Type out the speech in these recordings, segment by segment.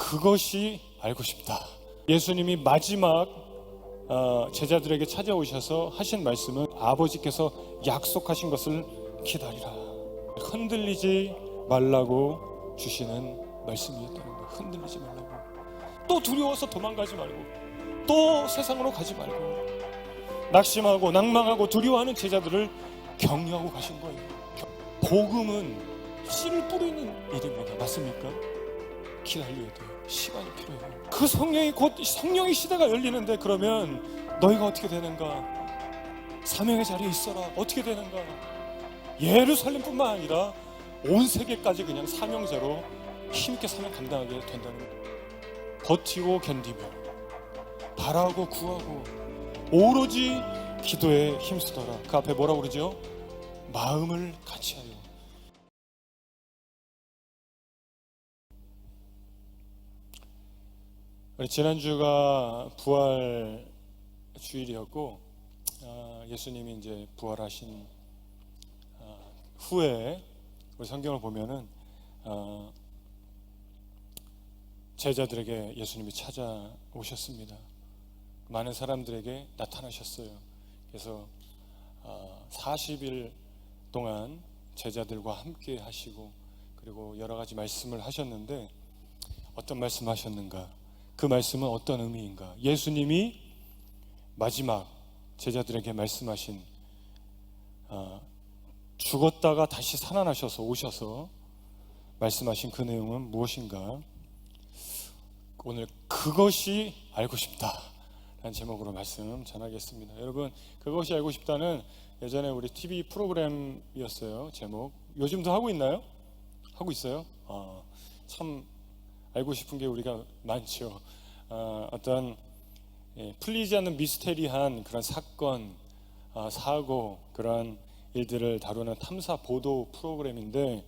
그것이 알고 싶다. 예수님이 마지막 제자들에게 찾아오셔서 하신 말씀은 아버지께서 약속하신 것을 기다리라. 흔들리지 말라고 주시는 말씀이었다는 거예요. 흔들리지 말라고. 또 두려워서 도망가지 말고, 또 세상으로 가지 말고, 낙심하고 낭망하고 두려워하는 제자들을 격려하고 가신 거예요. 복음은 씨를 뿌리는 일입니다. 맞습니까? 기다려야 돼요. 시간이 필요해요. 그 성령이 곧 성령의 시대가 열리는데, 그러면 너희가 어떻게 되는가? 사명의 자리에 있어라. 어떻게 되는가? 예루살렘뿐만 아니라 온 세계까지 그냥 사명자로 힘있게 사명 감당하게 된다는 거예요. 버티고 견디며 바라고 구하고 오로지 기도에 힘쓰더라. 그 앞에 뭐라고 그러죠? 마음을 같이하여. 지난주가 부활 주일이었고, 예수님이 이제 부활하신 후에 우리 성경을 보면은 제자들에게 예수님이 찾아오셨습니다. 많은 사람들에게 나타나셨어요. 그래서 40일 동안 제자들과 함께 하시고, 그리고 여러 가지 말씀을 하셨는데, 어떤 말씀 하셨는가? 그 말씀은 어떤 의미인가? 예수님이 마지막 제자들에게 말씀하신 죽었다가 다시 살아나셔서 오셔서 말씀하신 그 내용은 무엇인가? 오늘 그것이 알고 싶다 라는 제목으로 말씀 전하겠습니다. 여러분, 그것이 알고 싶다는 예전에 우리 TV 프로그램이었어요. 제목. 요즘도 하고 있나요? 하고 있어요? 참 알고 싶은 게 우리가 많죠. 어떤 풀리지 않는 미스테리한 그런 사건, 사고, 그런 일들을 다루는 탐사 보도 프로그램인데,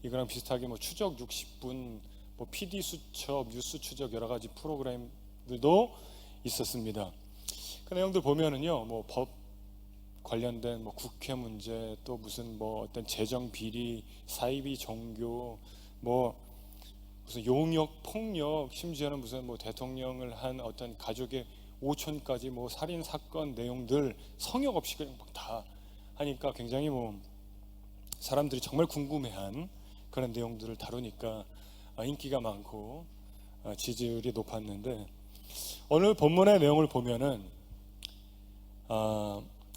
이거랑 비슷하게 뭐 추적 60분, 뭐 PD 수첩, 뉴스 추적 여러 가지 프로그램들도 있었습니다. 그 내용들 보면은요, 뭐 법 관련된 뭐 국회 문제, 또 무슨 뭐 어떤 재정 비리, 사이비 종교, 뭐 무슨 용역, 폭력, 심지어는 무슨 뭐 대통령을 한 어떤 가족의 오촌까지 뭐 살인 사건 내용들 성역 없이 그냥 막 다 하니까 굉장히 뭐 사람들이 정말 궁금해한 그런 내용들을 다루니까 인기가 많고 지지율이 높았는데, 오늘 본문의 내용을 보면은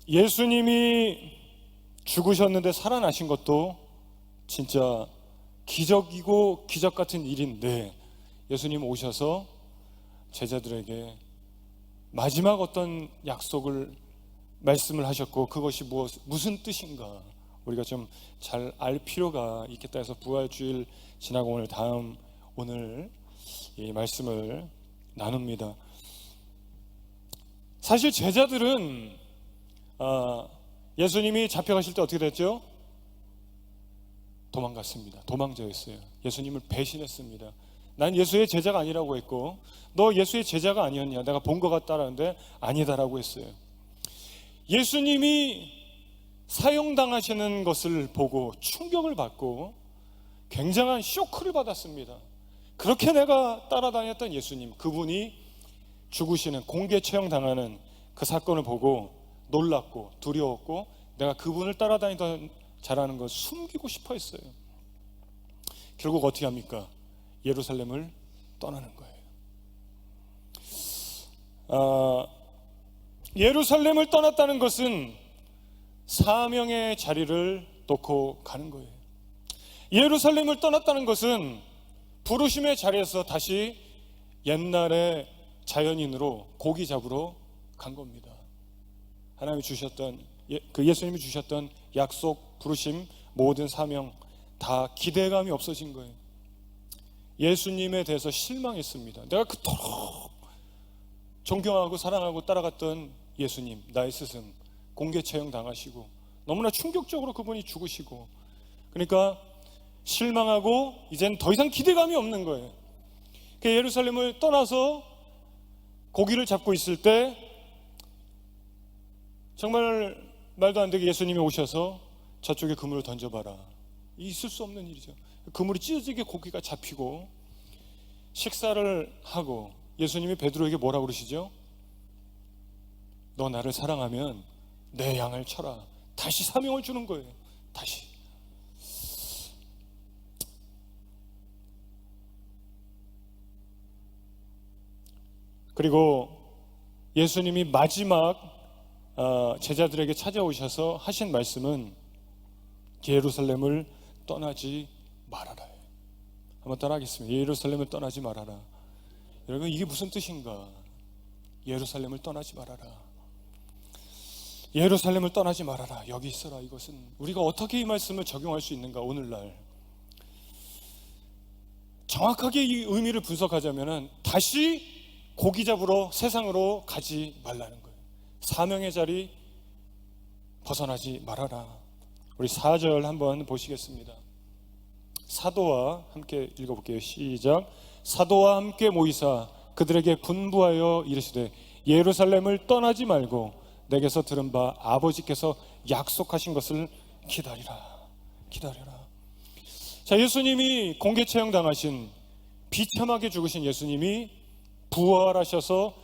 예수님이 죽으셨는데 살아나신 것도 진짜 기적이고 기적 같은 일인데, 예수님 오셔서 제자들에게 마지막 어떤 약속을 말씀을 하셨고, 그것이 무슨 뜻인가 우리가 좀 잘 알 필요가 있겠다 해서 부활주일 지나고 오늘 이 말씀을 나눕니다. 사실 제자들은 예수님이 잡혀가실 때 어떻게 됐죠? 도망갔습니다. 도망자였어요. 예수님을 배신했습니다. 난 예수의 제자가 아니라고 했고, 너 예수의 제자가 아니었냐? 내가 본 것 같다라는데 아니다라고 했어요. 예수님이 사형당하시는 것을 보고 충격을 받고 굉장한 쇼크를 받았습니다. 그렇게 내가 따라다녔던 예수님, 그분이 죽으시는, 공개 처형당하는 그 사건을 보고 놀랐고 두려웠고, 내가 그분을 따라다니던 자라는 걸 숨기고 싶어 했어요. 결국 어떻게 합니까? 예루살렘을 떠나는 거예요. 예루살렘을 떠났다는 것은 사명의 자리를 놓고 가는 거예요. 예루살렘을 떠났다는 것은 부르심의 자리에서 다시 옛날의 자연인으로 고기 잡으러 간 겁니다. 하나님이 주셨던, 예수님이 주셨던 약속, 부르심, 모든 사명 다 기대감이 없어진 거예요. 예수님에 대해서 실망했습니다. 내가 그토록 존경하고 사랑하고 따라갔던 예수님, 나의 스승, 공개 처형 당하시고 너무나 충격적으로 그분이 죽으시고, 그러니까 실망하고 이젠 더 이상 기대감이 없는 거예요. 그 예루살렘을 떠나서 고기를 잡고 있을 때 정말 말도 안 되게 예수님이 오셔서 저쪽에 그물을 던져봐라. 있을 수 없는 일이죠. 그물이 찢어지게 고기가 잡히고, 식사를 하고 예수님이 베드로에게 뭐라고 그러시죠? 너 나를 사랑하면 내 양을 쳐라. 다시 사명을 주는 거예요. 다시. 그리고 예수님이 마지막 제자들에게 찾아오셔서 하신 말씀은 예루살렘을 떠나지 말아라. 한번 따라하겠습니다. 예루살렘을 떠나지 말아라. 여러분, 이게 무슨 뜻인가? 예루살렘을 떠나지 말아라. 예루살렘을 떠나지 말아라. 여기 있어라. 이것은 우리가 어떻게 이 말씀을 적용할 수 있는가? 오늘날 정확하게 이 의미를 분석하자면 다시 고기 잡으러 세상으로 가지 말라는 거예요. 사명의 자리 벗어나지 말아라. 우리 4절 한번 보시겠습니다. 사도와 함께 읽어볼게요. 시작. 사도와 함께 모이사 그들에게 분부하여 이르시되 예루살렘을 떠나지 말고 내게서 들은 바 아버지께서 약속하신 것을 기다리라. 기다려라. 자, 예수님이 공개 처형 당하신, 비참하게 죽으신 예수님이 부활하셔서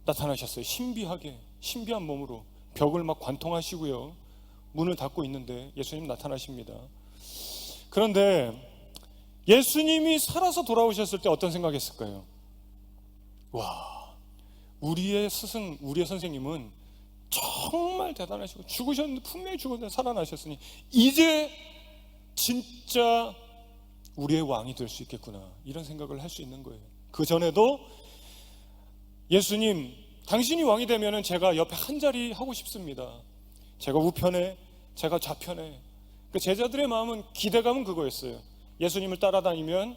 나타나셨어요. 신비하게, 신비한 몸으로 벽을 막 관통하시고요, 문을 닫고 있는데 예수님 나타나십니다. 그런데 예수님이 살아서 돌아오셨을 때 어떤 생각했을까요? 와, 우리의 스승, 우리의 선생님은 정말 대단하시고 죽으셨는데, 분명히 죽었는데 살아나셨으니 이제 진짜 우리의 왕이 될 수 있겠구나, 이런 생각을 할 수 있는 거예요. 그 전에도 예수님, 당신이 왕이 되면은 제가 옆에 한 자리 하고 싶습니다. 제가 우편에, 제가 좌편에. 그 제자들의 마음은, 기대감은 그거였어요. 예수님을 따라다니면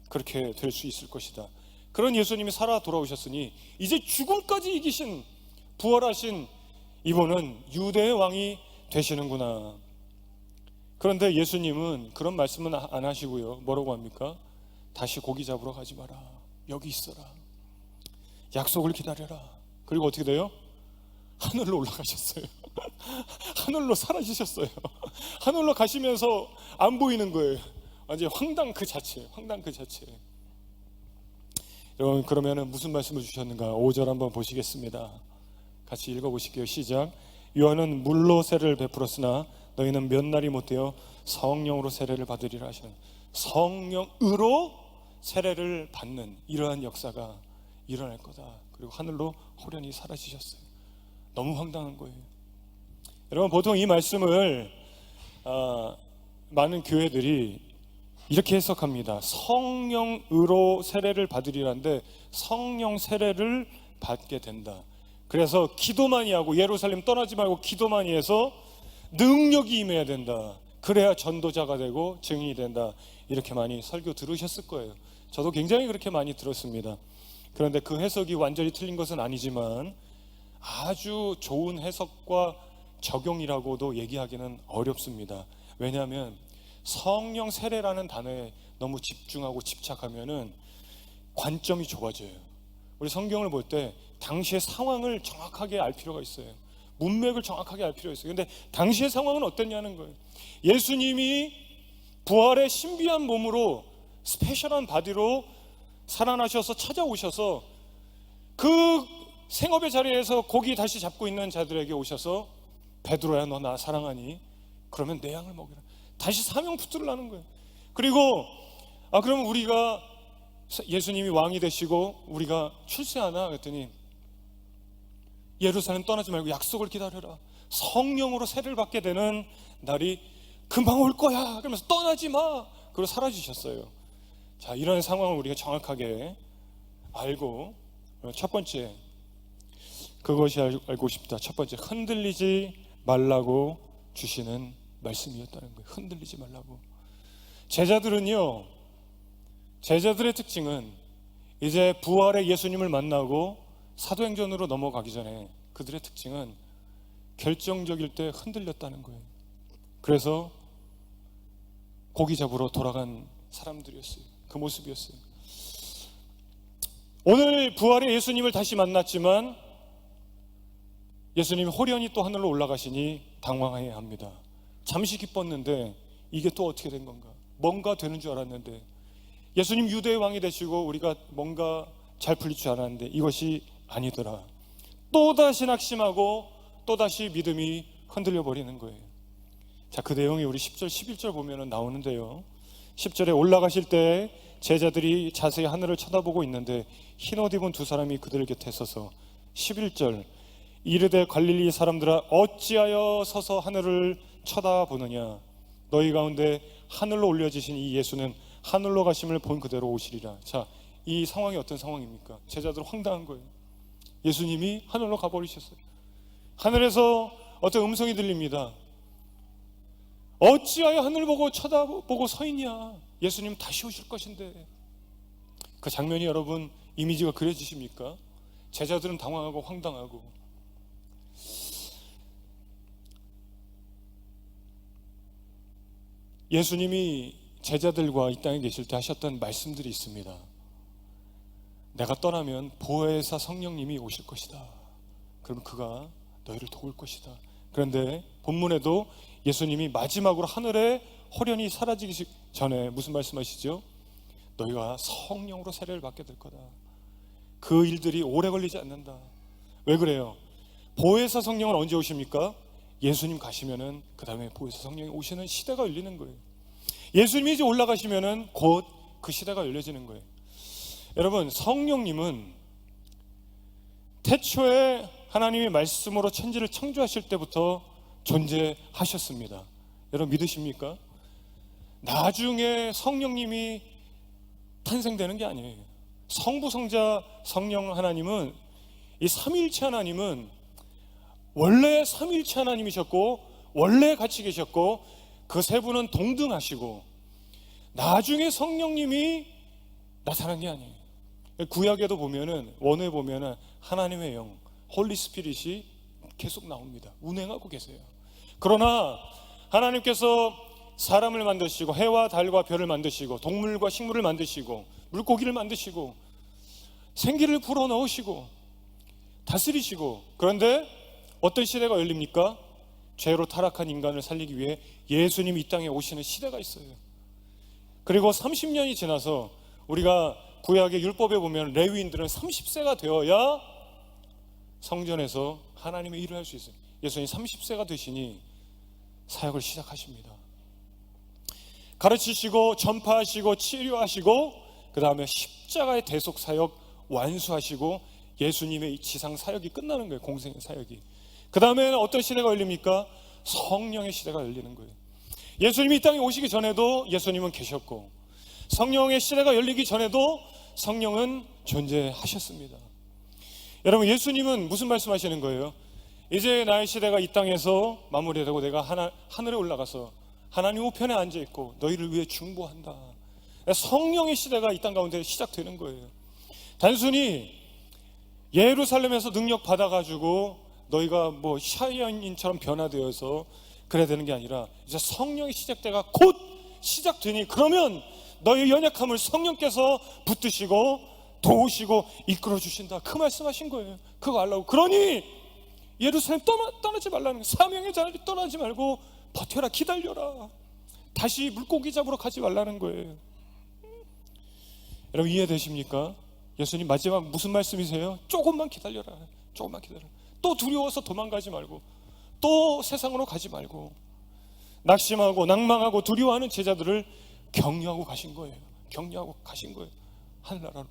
그렇게 될 수 있을 것이다. 그런 예수님이 살아 돌아오셨으니 이제 죽음까지 이기신, 부활하신 이분은 유대의 왕이 되시는구나. 그런데 예수님은 그런 말씀은 안 하시고요, 뭐라고 합니까? 다시 고기 잡으러 가지 마라. 여기 있어라. 약속을 기다려라. 그리고 어떻게 돼요? 하늘로 올라가셨어요. 하늘로 사라지셨어요. 하늘로 가시면서 안 보이는 거예요. 완전 황당 그 자체, 황당 그 자체. 여러분, 그러면은 무슨 말씀을 주셨는가? 5절 한번 보시겠습니다. 같이 읽어보실게요. 시작. 요한은 물로 세례를 베풀었으나 너희는 몇 날이 못되어 성령으로 세례를 받으리라 하시는, 성령으로 세례를 받는 이러한 역사가 일어날 거다. 그리고 하늘로 호련히 사라지셨어요. 너무 황당한 거예요. 여러분, 보통 이 말씀을 많은 교회들이 이렇게 해석합니다. 성령으로 세례를 받으리라는데 성령 세례를 받게 된다. 그래서 기도 많이 하고 예루살렘 떠나지 말고 기도 많이 해서 능력이 임해야 된다. 그래야 전도자가 되고 증인이 된다. 이렇게 많이 설교 들으셨을 거예요. 저도 굉장히 그렇게 많이 들었습니다. 그런데 그 해석이 완전히 틀린 것은 아니지만 아주 좋은 해석과 적용이라고도 얘기하기는 어렵습니다. 왜냐하면 성령 세례라는 단어에 너무 집중하고 집착하면은 관점이 좁아져요. 우리 성경을 볼 때 당시의 상황을 정확하게 알 필요가 있어요. 문맥을 정확하게 알 필요가 있어요. 근데 당시의 상황은 어땠냐는 거예요. 예수님이 부활의 신비한 몸으로, 스페셜한 바디로 살아나셔서 찾아오셔서 그 생업의 자리에서 고기 다시 잡고 있는 자들에게 오셔서 베드로야, 너 나 사랑하니? 그러면 내 양을 먹이라. 다시 사명 붙들으라는 거예요. 그리고 그러면 우리가, 예수님이 왕이 되시고 우리가 출세하나? 그랬더니 예루살렘 떠나지 말고 약속을 기다려라. 성령으로 세례를 받게 되는 날이 금방 올 거야. 그러면서 떠나지 마. 그리고 사라지셨어요. 자, 이런 상황을 우리가 정확하게 알고, 첫 번째, 그것이 알고 싶다. 첫 번째, 흔들리지 말라고 주시는 말씀이었다는 거예요. 흔들리지 말라고. 제자들은요, 제자들의 특징은 이제 부활의 예수님을 만나고 사도행전으로 넘어가기 전에 그들의 특징은 결정적일 때 흔들렸다는 거예요. 그래서 고기 잡으러 돌아간 사람들이었어요. 그 모습이었어요. 오늘 부활의 예수님을 다시 만났지만 예수님이 호련히 또 하늘로 올라가시니 당황해야 합니다. 잠시 기뻤는데 이게 또 어떻게 된 건가? 뭔가 되는 줄 알았는데 예수님 유대의 왕이 되시고 우리가 뭔가 잘 풀릴 줄 알았는데 이것이 아니더라. 또다시 낙심하고 또다시 믿음이 흔들려 버리는 거예요. 자, 그 내용이 우리 10절 11절 보면 나오는데요, 10절에 올라가실 때 제자들이 자세히 하늘을 쳐다보고 있는데 흰옷 입은 두 사람이 그들 곁에 서서 11절 이르되 갈릴리 사람들아 어찌하여 서서 하늘을 쳐다보느냐. 너희 가운데 하늘로 올려지신 이 예수는 하늘로 가심을 본 그대로 오시리라. 자, 이 상황이 어떤 상황입니까? 제자들 황당한 거예요. 예수님이 하늘로 가버리셨어요. 하늘에서 어떤 음성이 들립니다. 어찌하여 하늘 보고 쳐다보고 서 있냐. 예수님 다시 오실 것인데. 그 장면이 여러분 이미지가 그려지십니까? 제자들은 당황하고 황당하고. 예수님이 제자들과 이 땅에 계실 때 하셨던 말씀들이 있습니다. 내가 떠나면 보혜사 성령님이 오실 것이다. 그럼 그가 너희를 도울 것이다. 그런데 본문에도 예수님이 마지막으로 하늘에 호련히 사라지기 전에 무슨 말씀하시죠? 너희가 성령으로 세례를 받게 될 거다. 그 일들이 오래 걸리지 않는다. 왜 그래요? 보혜사 성령은 언제 오십니까? 예수님 가시면은 그 다음에 보혜사 성령이 오시는 시대가 열리는 거예요. 예수님이 이제 올라가시면은 곧 그 시대가 열려지는 거예요. 여러분, 성령님은 태초에 하나님의 말씀으로 천지를 창조하실 때부터 존재하셨습니다. 여러분 믿으십니까? 나중에 성령님이 탄생되는 게 아니에요. 성부, 성자, 성령 하나님은, 이 삼위일체 하나님은 원래 삼위일체 하나님이셨고 원래 같이 계셨고 그 세 분은 동등하시고 나중에 성령님이 나타난 게 아니에요. 구약에도 보면은, 원에 보면은 하나님의 영, 홀리 스피릿이 계속 나옵니다. 운행하고 계세요. 그러나 하나님께서 사람을 만드시고 해와 달과 별을 만드시고 동물과 식물을 만드시고 물고기를 만드시고 생기를 불어넣으시고 다스리시고, 그런데 어떤 시대가 열립니까? 죄로 타락한 인간을 살리기 위해 예수님이 이 땅에 오시는 시대가 있어요. 그리고 30년이 지나서 우리가 구약의 율법에 보면 레위인들은 30세가 되어야 성전에서 하나님의 일을 할 수 있어요. 예수님 30세가 되시니 사역을 시작하십니다. 가르치시고 전파하시고 치료하시고 그 다음에 십자가의 대속 사역 완수하시고 예수님의 지상 사역이 끝나는 거예요. 공생의 사역이. 그 다음에는 어떤 시대가 열립니까? 성령의 시대가 열리는 거예요. 예수님이 이 땅에 오시기 전에도 예수님은 계셨고 성령의 시대가 열리기 전에도 성령은 존재하셨습니다. 여러분, 예수님은 무슨 말씀하시는 거예요? 이제 나의 시대가 이 땅에서 마무리되고 내가 하늘에 올라가서 하나님 우편에 앉아있고 너희를 위해 중보한다. 성령의 시대가 이 땅 가운데 시작되는 거예요. 단순히 예루살렘에서 능력 받아가지고 너희가 뭐 샤이언인처럼 변화되어서 그래야 되는 게 아니라 이제 성령의 시작대가 곧 시작되니 그러면 너희 연약함을 성령께서 붙드시고 도우시고 이끌어 주신다. 그 말씀하신 거예요. 그거 알라고. 그러니 예루살렘 떠나지 말라는 거예요. 사명의 자리를 떠나지 말고 버텨라, 기다려라. 다시 물고기 잡으러 가지 말라는 거예요. 여러분 이해되십니까? 예수님 마지막 무슨 말씀이세요? 조금만 기다려라. 조금만 기다려라. 또 두려워서 도망가지 말고 또 세상으로 가지 말고 낙심하고 낭망하고 두려워하는 제자들을 격려하고 가신 거예요. 격려하고 가신 거예요. 하늘나라로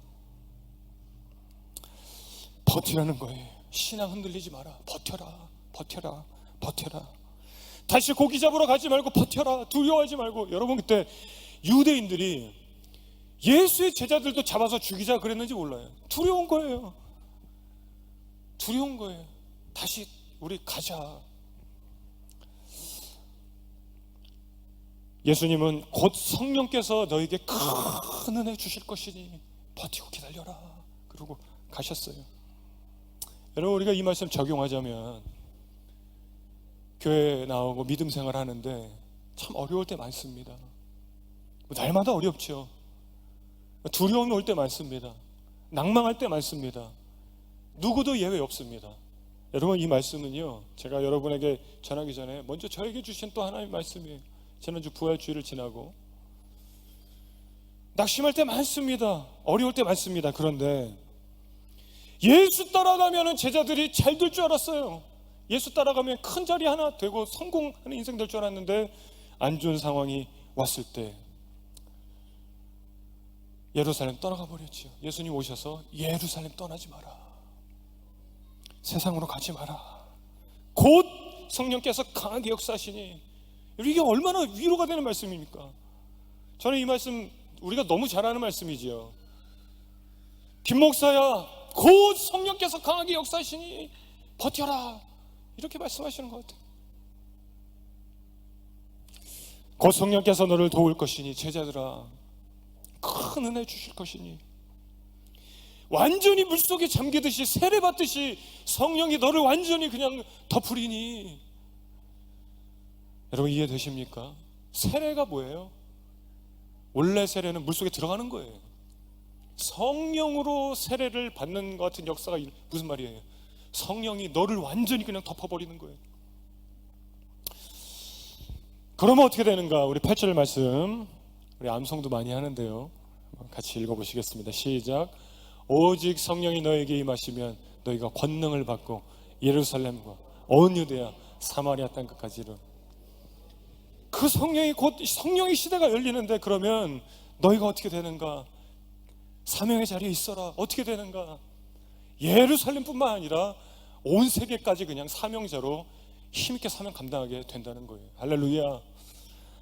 버티라는 거예요. 신앙 흔들리지 마라. 버텨라. 버텨라. 버텨라. 다시 고기 잡으러 가지 말고 버텨라. 두려워하지 말고. 여러분 그때 유대인들이 예수의 제자들도 잡아서 죽이자 그랬는지 몰라요. 두려운 거예요. 두려운 거예요. 다시 우리 가자. 예수님은 곧 성령께서 너에게 큰 은혜 주실 것이니 버티고 기다려라. 그러고 가셨어요. 여러분 우리가 이 말씀 적용하자면 교회 나오고 믿음 생활 하는데 참 어려울 때 많습니다. 날마다 어렵죠. 두려움이 올 때 많습니다. 낭망할 때 많습니다. 누구도 예외 없습니다. 여러분 이 말씀은요, 제가 여러분에게 전하기 전에 먼저 저에게 주신 또 하나님의 말씀이에요. 지난주 부활주일을 지나고 낙심할 때 많습니다. 어려울 때 많습니다. 그런데 예수 따라가면 제자들이 잘 될 줄 알았어요. 예수 따라가면 큰 자리 하나 되고 성공하는 인생 될 줄 알았는데 안 좋은 상황이 왔을 때 예루살렘 떠나가 버렸죠. 예수님 오셔서 예루살렘 떠나지 마라, 세상으로 가지 마라, 곧 성령께서 강하게 역사하시니. 이게 얼마나 위로가 되는 말씀입니까? 저는 이 말씀 우리가 너무 잘 아는 말씀이지요. 김 목사야, 곧 성령께서 강하게 역사하시니 버텨라, 이렇게 말씀하시는 것 같아요. 곧 성령께서 너를 도울 것이니, 제자들아, 큰 은혜 주실 것이니, 완전히 물속에 잠기듯이 세례받듯이 성령이 너를 완전히 그냥 덮으리니. 여러분 이해되십니까? 세례가 뭐예요? 원래 세례는 물속에 들어가는 거예요. 성령으로 세례를 받는 것 같은 역사가 무슨 말이에요? 성령이 너를 완전히 그냥 덮어버리는 거예요. 그러면 어떻게 되는가? 우리 8절 말씀, 우리 암송도 많이 하는데요, 같이 읽어보시겠습니다. 시작. 오직 성령이 너에게 임하시면 너희가 권능을 받고 예루살렘과 온 유대야 사마리아 땅끝까지 이르. 그 성령이 곧 성령의 시대가 열리는데, 그러면 너희가 어떻게 되는가? 사명의 자리에 있어라. 어떻게 되는가? 예루살렘뿐만 아니라 온 세계까지 그냥 사명자로 힘있게 사명 감당하게 된다는 거예요. 할렐루야,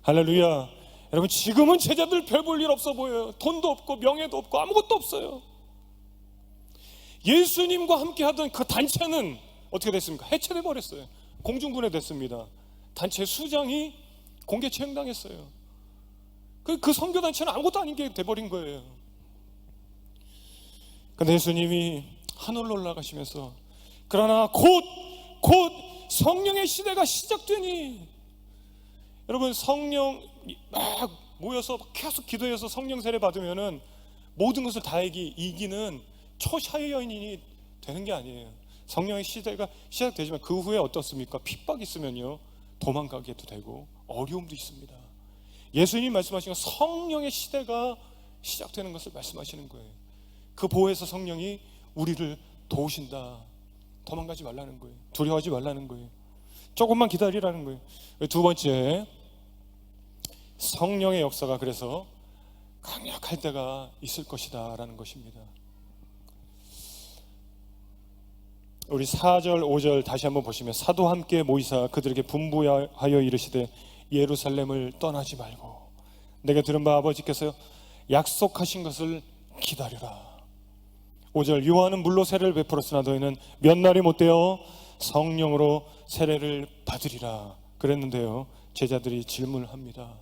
할렐루야. 여러분 지금은 제자들 별 볼 일 없어 보여요. 돈도 없고 명예도 없고 아무것도 없어요. 예수님과 함께 하던 그 단체는 어떻게 됐습니까? 해체돼 버렸어요. 공중분해됐습니다. 단체 수장이 공개 채용당했어요. 그 선교단체는 아무것도 아닌 게 돼버린 거예요. 근데 예수님이 하늘로 올라가시면서 그러나 곧 성령의 시대가 시작되니. 여러분 성령이 막 모여서 계속 기도해서 성령 세례 받으면은 모든 것을 다 이기는 초샤이어인이 되는 게 아니에요. 성령의 시대가 시작되지만 그 후에 어떻습니까? 핍박이 있으면요 도망가게도 되고 어려움도 있습니다. 예수님 말씀하신 성령의 시대가 시작되는 것을 말씀하시는 거예요. 그 보혜사 성령이 우리를 도우신다. 도망가지 말라는 거예요. 두려워하지 말라는 거예요. 조금만 기다리라는 거예요. 두 번째, 성령의 역사가 그래서 강력할 때가 있을 것이다 라는 것입니다. 우리 4절 5절 다시 한번 보시면, 사도 함께 모이사 그들에게 분부하여 이르시되 예루살렘을 떠나지 말고 내가 들은 바 아버지께서 약속하신 것을 기다리라. 5절, 요한은 물로 세례를 베풀었으나 너희는 몇 날이 못되어 성령으로 세례를 받으리라 그랬는데요, 제자들이 질문을 합니다.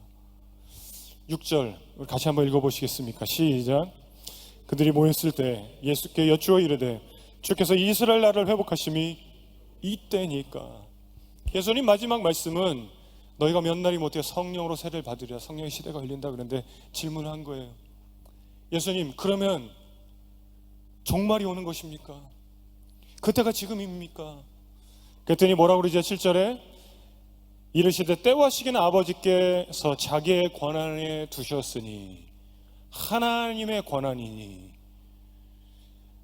6절 우리 같이 한번 읽어보시겠습니까? 시작. 그들이 모였을 때 예수께 여쭈어 이르되 주께서 이스라엘 나라를 회복하심이 이때니까. 예수님 마지막 말씀은 너희가 몇 날이 못되어 성령으로 세례를 받으리라, 성령의 시대가 열린다 그랬는데 질문을 한 거예요. 예수님, 그러면 종말이 오는 것입니까? 그때가 지금입니까? 그랬더니 뭐라고 그러죠? 7절에 이르시되 때와 시기는 아버지께서 자기의 권한에 두셨으니 하나님의 권한이니.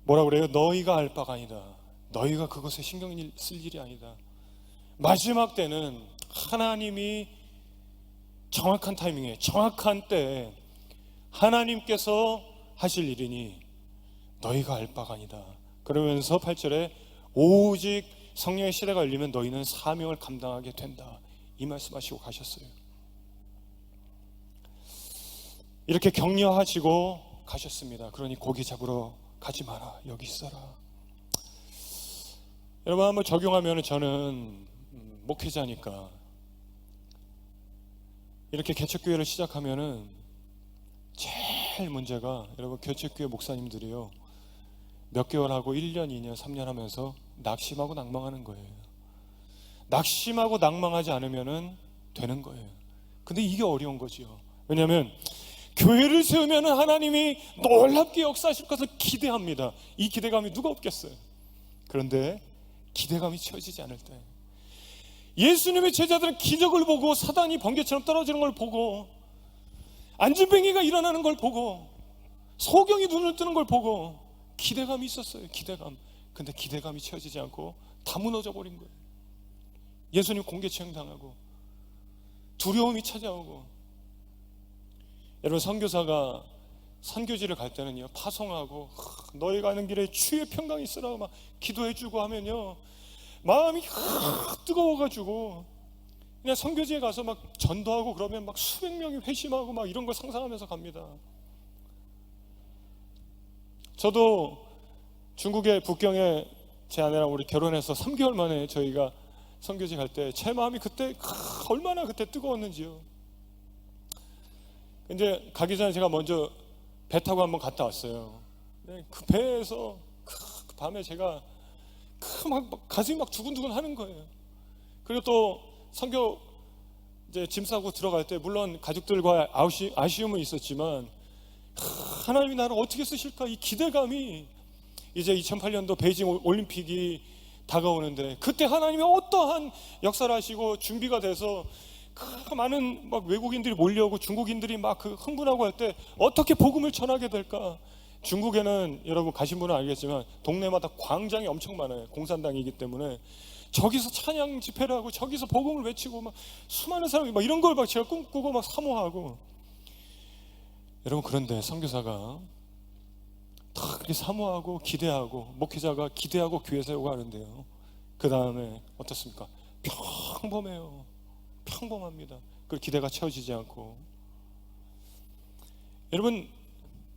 뭐라고 그래요? 너희가 알 바가 아니다. 너희가 그것에 신경 쓸 일이 아니다. 마지막 때는 하나님이 정확한 타이밍에 정확한 때에 하나님께서 하실 일이니 너희가 알 바가 아니다. 그러면서 8절에 오직 성령의 시대가 열리면 너희는 사명을 감당하게 된다, 이 말씀하시고 가셨어요. 이렇게 격려하시고 가셨습니다. 그러니 고기 잡으러 가지 마라, 여기 있어라. 여러분 한번 적용하면, 저는 목회자니까 이렇게 개척교회를 시작하면은 제일 문제가, 여러분 개척교회 목사님들이요 몇 개월 하고 1년, 2년, 3년 하면서 낙심하고 낭망하는 거예요. 낙심하고 낭망하지 않으면 되는 거예요. 근데 이게 어려운 거죠. 왜냐하면 교회를 세우면 하나님이 놀랍게 역사하실 것을 기대합니다. 이 기대감이 누가 없겠어요? 그런데 기대감이 채워지지 않을 때, 예수님의 제자들은 기적을 보고 사단이 번개처럼 떨어지는 걸 보고 안진뱅이가 일어나는 걸 보고 소경이 눈을 뜨는 걸 보고 기대감이 있었어요. 기대감. 근데 기대감이 채워지지 않고 다 무너져 버린 거예요. 예수님 공개처형 당하고 두려움이 찾아오고. 여러분, 선교사가 선교지를 갈 때는요, 파송하고 너희 가는 길에 주의 평강이 있으라고 막 기도해주고 하면요, 마음이 뜨거워가지고 그냥 선교지에 가서 막 전도하고 그러면 막 수백 명이 회심하고 막 이런 걸 상상하면서 갑니다. 저도 중국의 북경에 제 아내랑 우리 결혼해서 3개월 만에 저희가 선교지 갈 때 제 마음이 그때 얼마나 그때 뜨거웠는지요. 이제 가기 전에 제가 먼저 배 타고 한번 갔다 왔어요. 그 배에서 그 밤에 제가 막 가슴이 막 두근두근 하는 거예요. 그리고 또 선교 이제 짐 싸고 들어갈 때 물론 가족들과 아쉬움은 있었지만 하나님이 나를 어떻게 쓰실까, 이 기대감이. 이제 2008년도 베이징 올림픽이 다가오는데 그때 하나님이 어떠한 역사를 하시고 준비가 돼서 그 많은 막 외국인들이 몰려오고 중국인들이 막 그 흥분하고 할 때 어떻게 복음을 전하게 될까. 중국에는 여러분 가신 분은 알겠지만 동네마다 광장이 엄청 많아요. 공산당이기 때문에 저기서 찬양 집회를 하고 저기서 복음을 외치고 막 수많은 사람이 막 이런 걸 막 제가 꿈꾸고 막 사모하고. 여러분, 그런데 선교사가 다 그렇게 사모하고 기대하고 목회자가 기대하고 교회 세우고 하는데요, 그 다음에 어떻습니까? 평범해요. 평범합니다. 그 기대가 채워지지 않고. 여러분,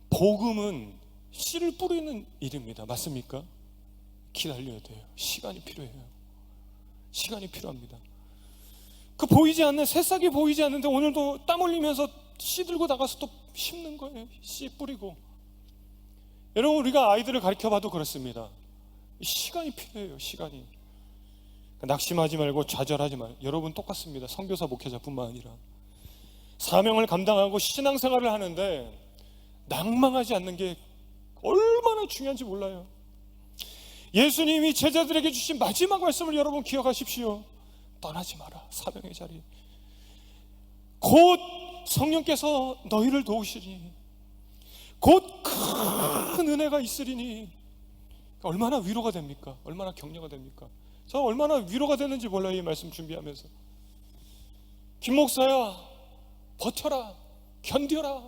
복음은 씨를 뿌리는 일입니다. 맞습니까? 기다려야 돼요. 시간이 필요해요. 시간이 필요합니다. 그 보이지 않는 새싹이 보이지 않는데 오늘도 땀 흘리면서 씨 들고 나가서 또 심는 거예요. 씨 뿌리고. 여러분, 우리가 아이들을 가르쳐봐도 그렇습니다. 시간이 필요해요. 시간이. 낙심하지 말고 좌절하지 말고. 여러분 똑같습니다. 선교사 목회자뿐만 아니라 사명을 감당하고 신앙생활을 하는데 낭망하지 않는 게 얼마나 중요한지 몰라요. 예수님이 제자들에게 주신 마지막 말씀을 여러분 기억하십시오. 떠나지 마라. 사명의 자리. 곧 성령께서 너희를 도우시니 곧 큰 은혜가 있으리니. 얼마나 위로가 됩니까? 얼마나 격려가 됩니까? 저 얼마나 위로가 되는지 몰라요. 이 말씀 준비하면서. 김 목사야, 버텨라, 견뎌라,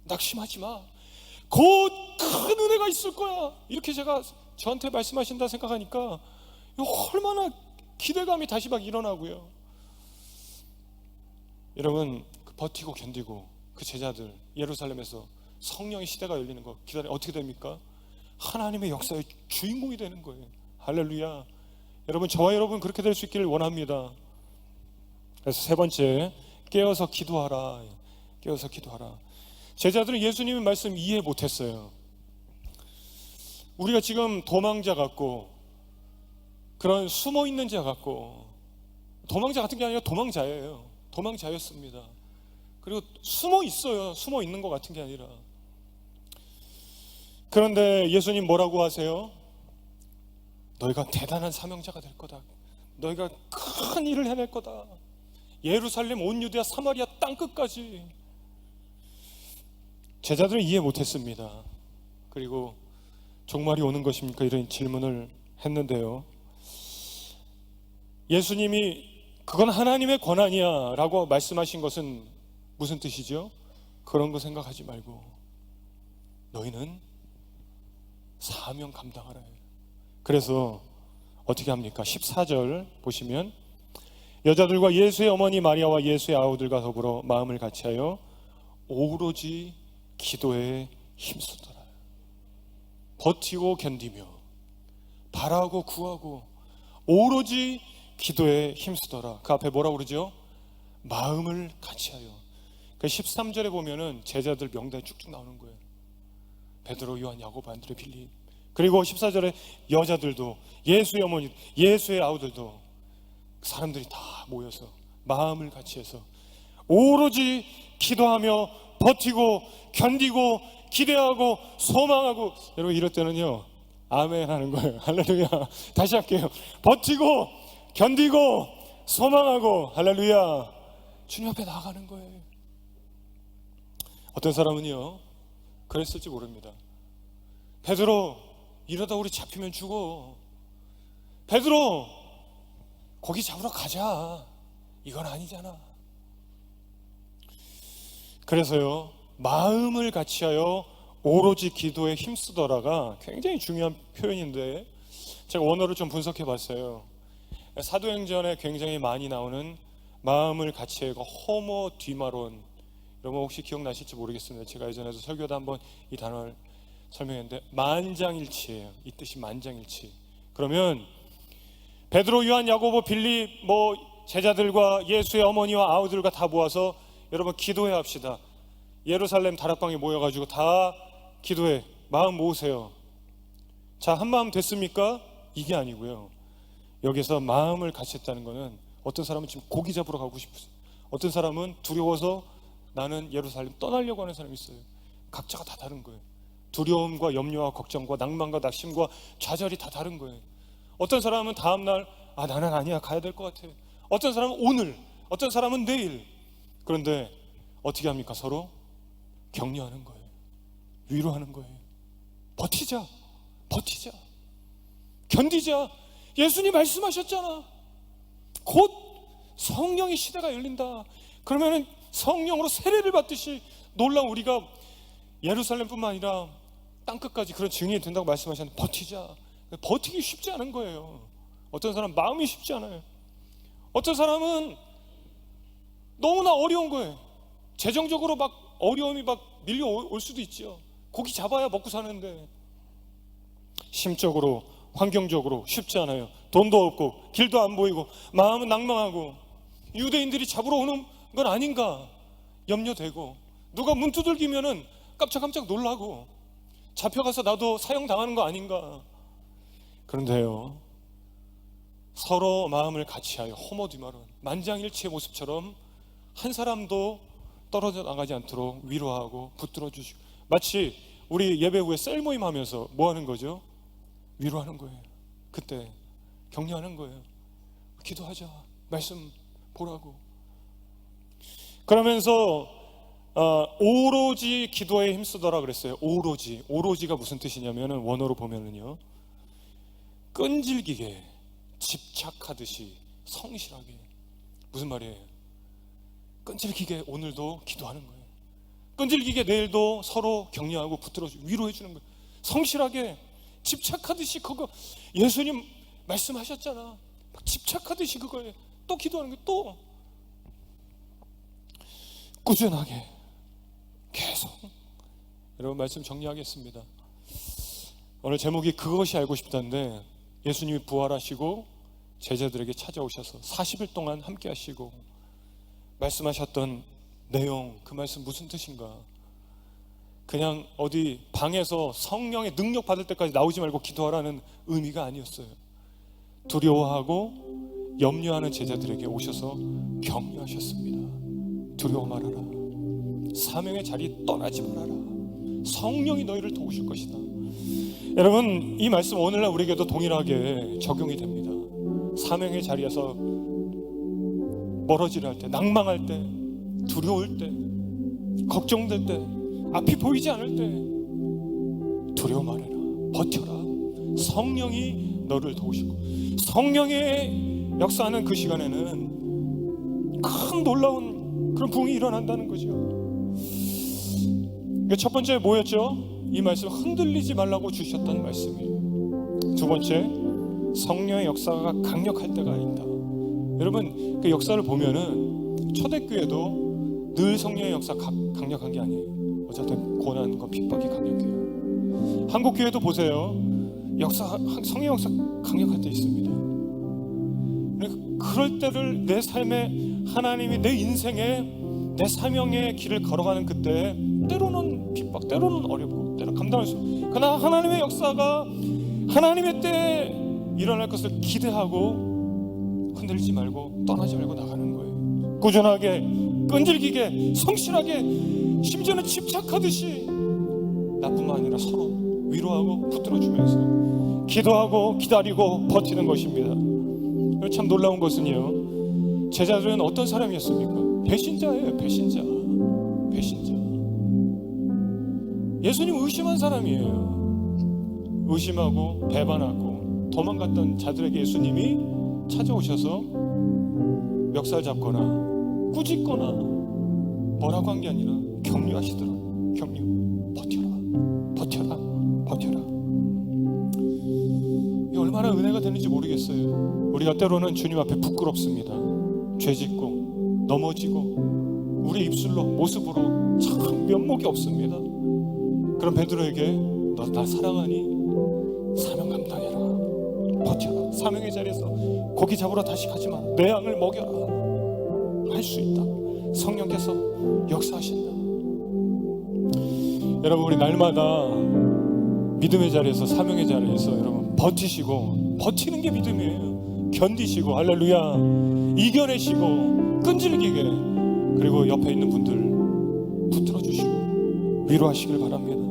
낙심하지 마, 곧 큰 은혜가 있을 거야. 이렇게 제가 저한테 말씀하신다 생각하니까 얼마나 기대감이 다시 막 일어나고요. 여러분, 버티고 견디고 그 제자들 예루살렘에서 성령의 시대가 열리는 거 기다려. 어떻게 됩니까? 하나님의 역사의 주인공이 되는 거예요. 할렐루야. 여러분, 저와 여러분 그렇게 될 수 있기를 원합니다. 그래서 세 번째, 깨어서 기도하라. 깨어서 기도하라. 제자들은 예수님의 말씀 이해 못했어요. 우리가 지금 도망자 같고 그런 숨어있는 자 같고, 도망자 같은 게 아니라 도망자예요. 도망자였습니다. 그리고 숨어 있어요. 숨어 있는 것 같은 게 아니라. 그런데 예수님 뭐라고 하세요? 너희가 대단한 사명자가 될 거다. 너희가 큰 일을 해낼 거다. 예루살렘, 온 유대야, 사마리아 땅끝까지. 제자들은 이해 못했습니다. 그리고 종말이 오는 것입니까? 이런 질문을 했는데요, 예수님이 그건 하나님의 권한이야 라고 말씀하신 것은 무슨 뜻이죠? 그런 거 생각하지 말고 너희는 사명 감당하라. 그래서 어떻게 합니까? 14절 보시면 여자들과 예수의 어머니 마리아와 예수의 아우들과 더불어 마음을 같이하여 오로지 기도에 힘쓰더라. 버티고 견디며 바라고 구하고 오로지 기도에 힘쓰더라. 그 앞에 뭐라고 그러죠? 마음을 같이하여. 그 13절에 보면은 제자들 명단이 쭉쭉 나오는 거예요. 베드로, 요한, 야고보, 안드레, 빌립. 그리고 14절에 여자들도, 예수의 어머니, 예수의 아우들도, 사람들이 다 모여서 마음을 같이해서 오로지 기도하며 버티고 견디고 기대하고 소망하고. 여러분, 이럴 때는요 아멘 하는 거예요. 할렐루야. 다시 할게요. 버티고 견디고 소망하고 할렐루야. 주님 앞에 나아가는 거예요. 어떤 사람은요 그랬을지 모릅니다. 베드로, 이러다 우리 잡히면 죽어. 베드로, 고기 잡으러 가자. 이건 아니잖아. 그래서요, 마음을 같이하여 오로지 기도에 힘쓰더라가 굉장히 중요한 표현인데, 제가 원어를 좀 분석해 봤어요. 사도행전에 굉장히 많이 나오는 마음을 같이하고 호모 디마론, 여러분 혹시 기억나실지 모르겠습니다. 제가 예전에도 설교도 한번 이 단어를 설명했는데, 만장일치예요. 이 뜻이 만장일치. 그러면 베드로, 요한, 야고보, 빌립 제자들과 예수의 어머니와 아우들과 다 모아서 여러분 기도해 합시다. 예루살렘 다락방에 모여가지고 다 기도해. 마음 모으세요. 자, 한 마음 됐습니까? 이게 아니고요, 여기서 마음을 같이 했다는 거는, 어떤 사람은 지금 고기 잡으러 가고 싶어요. 어떤 사람은 두려워서 나는 예루살렘 떠나려고 하는 사람이 있어요. 각자가 다 다른 거예요. 두려움과 염려와 걱정과 낭만과 낙심과 좌절이 다 다른 거예요. 어떤 사람은 다음날 나는 아니야, 가야 될 것 같아. 어떤 사람은 오늘, 어떤 사람은 내일. 그런데 어떻게 합니까? 서로 격려하는 거예요. 위로하는 거예요. 버티자, 버티자, 견디자. 예수님 말씀하셨잖아. 곧 성령의 시대가 열린다. 그러면 성령으로 세례를 받듯이 놀라운 우리가 예루살렘뿐만 아니라 땅끝까지 그런 증인이 된다고 말씀하셨는데, 버티자. 버티기 쉽지 않은 거예요. 어떤 사람 마음이 쉽지 않아요. 어떤 사람은 너무나 어려운 거예요. 재정적으로 막 어려움이 막 밀려올 수도 있죠. 고기 잡아야 먹고 사는데. 심적으로, 환경적으로 쉽지 않아요. 돈도 없고 길도 안 보이고 마음은 낭망하고, 유대인들이 잡으러 오는 건 아닌가 염려되고, 누가 문 두들기면은 깜짝깜짝 놀라고, 잡혀가서 나도 사형당하는 거 아닌가. 그런데요, 서로 마음을 같이하여 호모디마론, 만장일치의 모습처럼 한 사람도 떨어져 나가지 않도록 위로하고 붙들어 주시고, 마치 우리 예배 후에 셀 모임 하면서 뭐 하는 거죠? 위로하는 거예요. 그때 격려하는 거예요. 기도하자, 말씀 보라고. 그러면서 오로지 기도에 힘쓰더라 그랬어요. 오로지가 무슨 뜻이냐면은, 원어로 보면은요, 끈질기게, 집착하듯이, 성실하게. 무슨 말이에요? 끈질기게 오늘도 기도하는 거예요. 끈질기게 내일도 서로 격려하고 붙들어주고 위로해 주는 거예요. 성실하게, 집착하듯이. 그거 예수님 말씀하셨잖아. 집착하듯이 그거에 또 기도하는 거예요. 또 꾸준하게 계속. 여러분, 말씀 정리하겠습니다. 오늘 제목이 그것이 알고 싶다인데, 예수님이 부활하시고 제자들에게 찾아오셔서 40일 동안 함께 하시고 말씀하셨던 내용, 그 말씀 무슨 뜻인가? 그냥 어디 방에서 성령의 능력 받을 때까지 나오지 말고 기도하라는 의미가 아니었어요. 두려워하고 염려하는 제자들에게 오셔서 격려하셨습니다. 두려워 말아라. 사명의 자리 떠나지 말아라. 성령이 너희를 도우실 것이다. 여러분, 이 말씀 오늘날 우리에게도 동일하게 적용이 됩니다. 사명의 자리에서 멀어지려 할 때, 낭망할 때, 두려울 때, 걱정될 때, 앞이 보이지 않을 때 두려워 말해라. 버텨라. 성령이 너를 도우시고, 성령의 역사하는 그 시간에는 큰 놀라운 그런 부흥이 일어난다는 거죠. 첫 번째 뭐였죠? 이 말씀, 흔들리지 말라고 주셨던 말씀이에요. 두 번째, 성령의 역사가 강력할 때가 있다. 여러분, 그 역사를 보면은 초대교회도 늘 성령의 역사 강력한 게 아니에요. 어쨌든 고난과 핍박이 강력해요. 한국교회도 보세요. 성령의 역사 강력할 때 있습니다. 그럴 때를 내 삶에, 하나님이 내 인생에 내 사명의 길을 걸어가는 그때, 때로는 핍박, 때로는 어렵고, 때로 감당할 수 없고, 그러나 하나님의 역사가 하나님의 때에 일어날 것을 기대하고 흔들리지 말고 떠나지 말고 나가는 거예요. 꾸준하게, 끈질기게, 성실하게, 심지어는 집착하듯이, 나뿐만 아니라 서로 위로하고 붙들어주면서 기도하고 기다리고 버티는 것입니다. 참 놀라운 것은요, 제자들은 어떤 사람이었습니까? 배신자예요. 배신자. 예수님 의심한 사람이에요. 의심하고 배반하고 도망갔던 자들에게 예수님이 찾아오셔서 멱살 잡거나 꾸짖거나 뭐라고 한 게 아니라 격려하시더라고요. 격려. 버텨라. 이게 얼마나 은혜가 되는지 모르겠어요. 우리가 때로는 주님 앞에 부끄럽습니다. 죄짓고 넘어지고 우리 입술로 모습으로 참 면목이 없습니다. 그럼 베드로에게 너 나 사랑하니? 사명 감당해라. 버텨라. 사명의 자리에서 고기 잡으러 다시 가지 마. 내 양을 먹여라. 할 수 있다. 성령께서 역사하신다. 여러분, 우리 날마다 믿음의 자리에서, 사명의 자리에서 여러분 버티시고, 버티는 게 믿음이에요. 견디시고, 할렐루야, 이겨내시고, 끈질기게, 그리고 옆에 있는 분들 붙들어 주시고 위로하시길 바랍니다.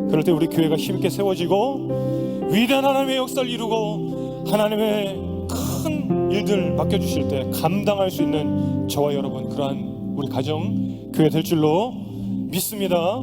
그럴 때 우리 교회가 힘있게 세워지고 위대한 하나님의 역사를 이루고 하나님의 큰 일들 맡겨주실 때 감당할 수 있는 저와 여러분, 그러한 우리 가정 교회 될 줄로 믿습니다.